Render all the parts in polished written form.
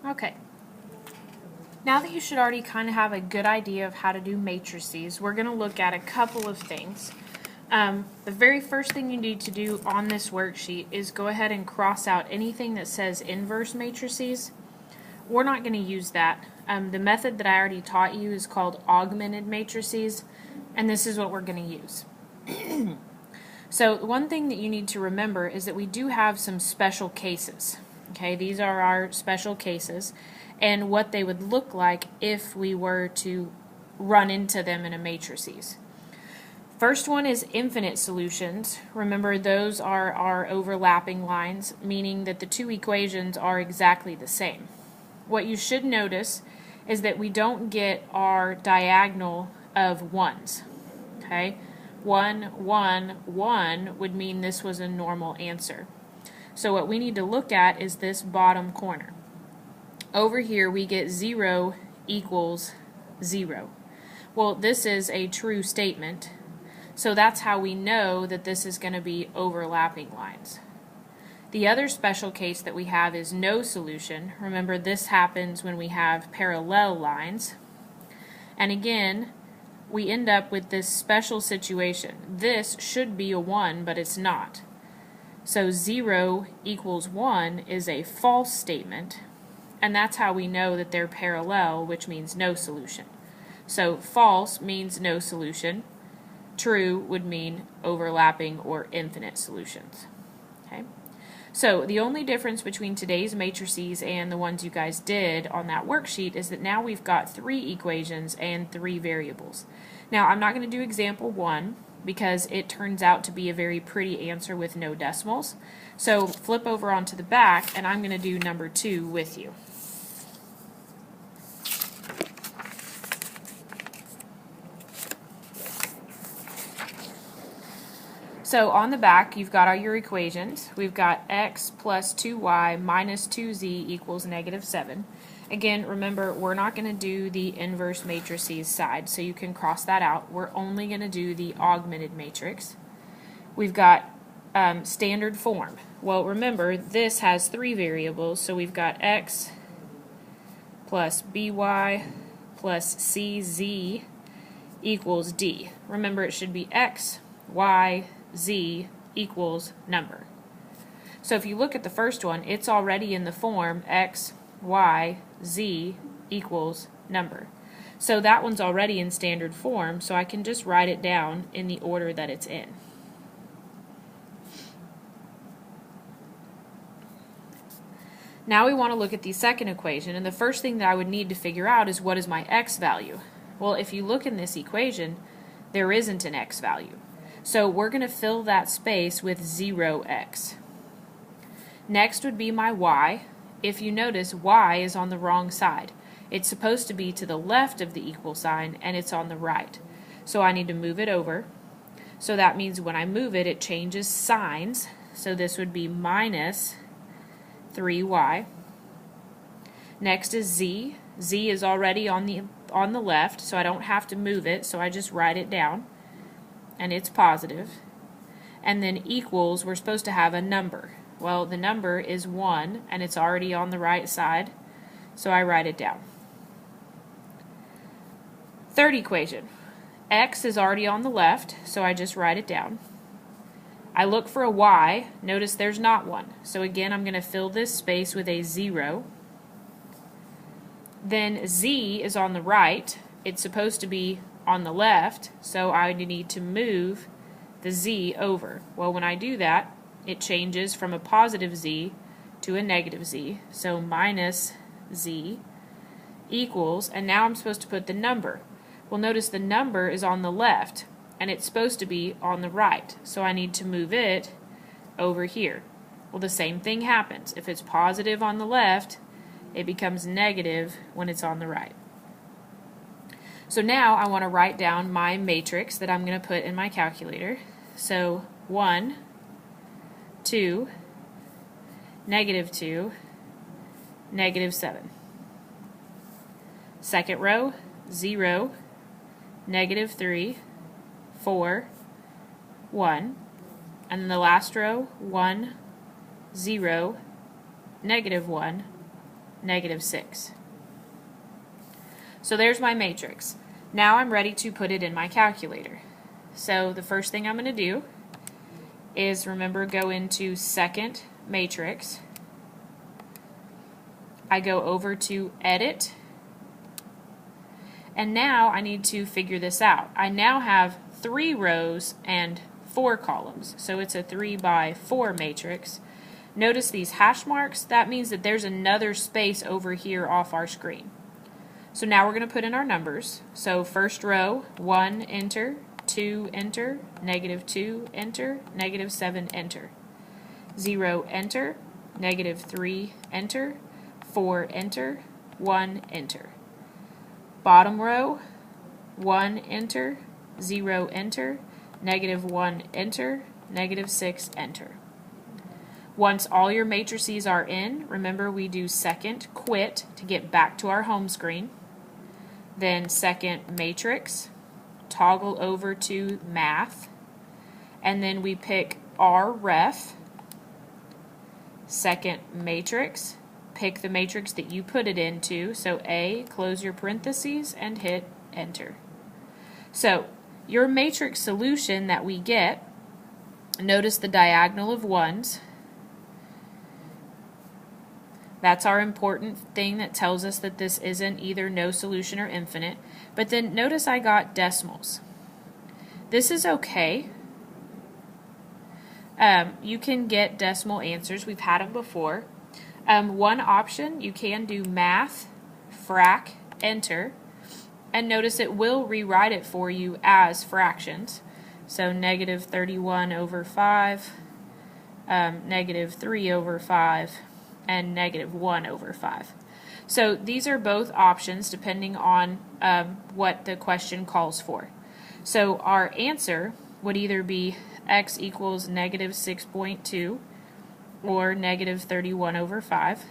Okay. Now that you should already kind of have a good idea of how to do matrices, we're going to look at a couple of things. The very first thing you need to do on this worksheet is go ahead and cross out anything that says inverse matrices. We're not going to use that. The method that I already taught you is called augmented matrices, and this is what we're going to use. So one thing that you need to remember is that we do have some special cases. Okay, these are our special cases and what they would look like if we were to run into them in a matrices. First one is infinite solutions. Remember, those are our overlapping lines, meaning that the two equations are exactly the same. What you should notice is that we don't get our diagonal of ones. Okay? 1, 1, 1 would mean this was a normal answer. So what we need to look at is this bottom corner. Over here we get 0 equals 0. Well, this is a true statement, so that's how we know that this is going to be overlapping lines. The other special case that we have is no solution. Remember, this happens when we have parallel lines. And again, we end up with this special situation. This should be a 1, but it's not. So 0 equals 1 is a false statement, and that's how we know that they're parallel, which means no solution. So false means no solution. True would mean overlapping or infinite solutions. Okay? So the only difference between today's matrices and the ones you guys did on that worksheet is that now we've got 3 equations and 3 variables. Now I'm not going to do example 1 because it turns out to be a very pretty answer with no decimals. So flip over onto the back and I'm going to do number 2 with you. So on the back, you've got all your equations. We've got x plus 2y minus 2z equals negative 7. Again, remember, we're not going to do the inverse matrices side, so you can cross that out. We're only going to do the augmented matrix. We've got standard form. Well, remember, this has 3 variables, so we've got x plus by plus cz equals d. Remember, it should be x, y, z equals number. So if you look at the first one, it's already in the form x, y, z equals number. So that one's already in standard form, so I can just write it down in the order that it's in. Now we want to look at the second equation, and the first thing that I would need to figure out is what is my x value. Well, if you look in this equation, there isn't an x value. So we're going to fill that space with 0x. Next would be my y. If you notice, y is on the wrong side. It's supposed to be to the left of the equal sign, and it's on the right. So I need to move it over. So that means when I move it, it changes signs. So this would be minus 3y. Next is z. Z is already on the left, so I don't have to move it, so I just write it down. And it's positive. And then equals, we're supposed to have a number. Well, the number is 1, and it's already on the right side, so I write it down. Third equation. X is already on the left, so I just write it down. I look for a y. Notice there's not one. So again, I'm going to fill this space with a 0. Then z is on the right. It's supposed to be on the left, so I need to move the z over. Well, when I do that, it changes from a positive z to a negative z. So minus z equals, and now I'm supposed to put the number. Well, notice the number is on the left, and it's supposed to be on the right. So I need to move it over here. Well, the same thing happens. If it's positive on the left, it becomes negative when it's on the right. So now I want to write down my matrix that I'm going to put in my calculator. So 1, 2, negative 2, negative 7. Second row, 0, negative 3, 4, 1. And then the last row, 1, 0, negative 1, negative 6. So there's my matrix. Now I'm ready to put it in my calculator. So the first thing I'm going to do is, remember, go into second matrix. I go over to edit, and now I need to figure this out. I now have 3 rows and 4 columns, so it's a 3 by 4 matrix. Notice these hash marks. That means that there's another space over here off our screen. So now we're going to put in our numbers. So first row, 1, enter, 2, enter, negative 2, enter, negative 7, enter, 0, enter, negative 3, enter, 4, enter, 1, enter. Bottom row, 1, enter, 0, enter, negative 1, enter, negative 6, enter. Once all your matrices are in, remember we do second quit to get back to our home screen. Then second matrix, toggle over to math, and then we pick ref, second matrix, pick the matrix that you put it into, so A, close your parentheses and hit enter. So your matrix solution that we get, notice the diagonal of 1s. That's our important thing that tells us that this isn't either no solution or infinite. But then notice I got decimals. This is okay. You can get decimal answers. We've had them before. One option, you can do math, frac, enter. And notice it will rewrite it for you as fractions. So negative 31 over 5, negative 3 over 5, and negative 1 over 5. So these are both options depending on what the question calls for. So our answer would either be x equals negative 6.2 or negative 31 over 5.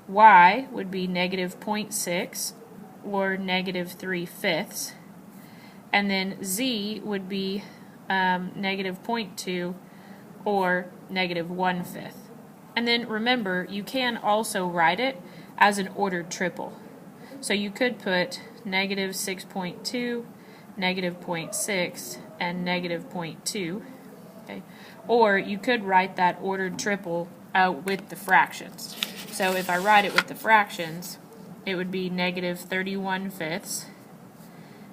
Y would be negative 0.6 or negative 3/5. And then Z would be negative 0.2 or negative 1/5. And then remember, you can also write it as an ordered triple. So you could put negative 6.2, negative 0.6, and negative 0.2. Okay? Or you could write that ordered triple with the fractions. So if I write it with the fractions, it would be negative 31/5,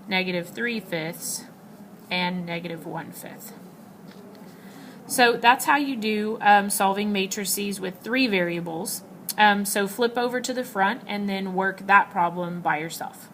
negative 3/5, and negative 1/5. So that's how you do solving matrices with 3 variables. So flip over to the front and then work that problem by yourself.